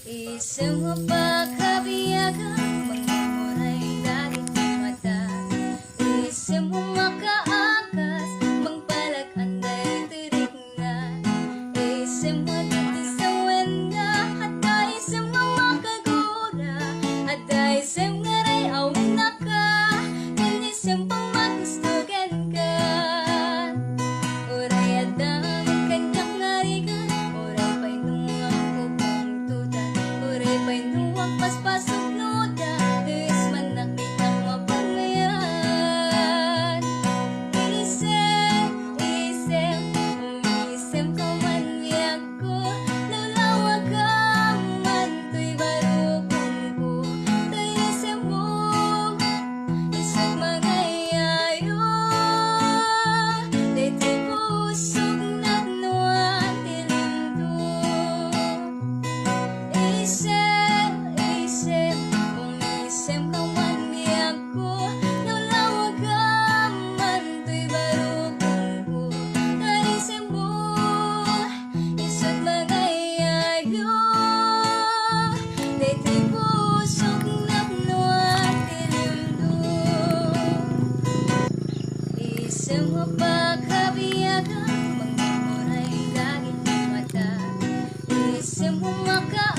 Isang mapakabiyagang mga muray langit ng mata. Isang makaakas, mangpalag anday tirik na. Isang matitisawan na, at isang mamakagura. At isang ngaray awin na ka, isang pamagustugan ka. Uray at damang kanyang ngarigan, uray pa'y nuwang kupang tuta. Uray pa'y nuwang paspasok nuda, tuwis man nakitang mapangayan. Isem, isem, umisem ka man niyak ko, lulawag ka man, to'y barukong ko. To'y isem mo, isang mga yayo, di to'y pusok na nuwan tilindo. Isem, isem, umisem ka man niyak ko, lulawag ka man, to'y barukong ko. To'y isem mo, isang mga yayo, di to'y pusok na nuwan tilindo. Isang mapakabiyagang mga muray langit ng mata. Isang maka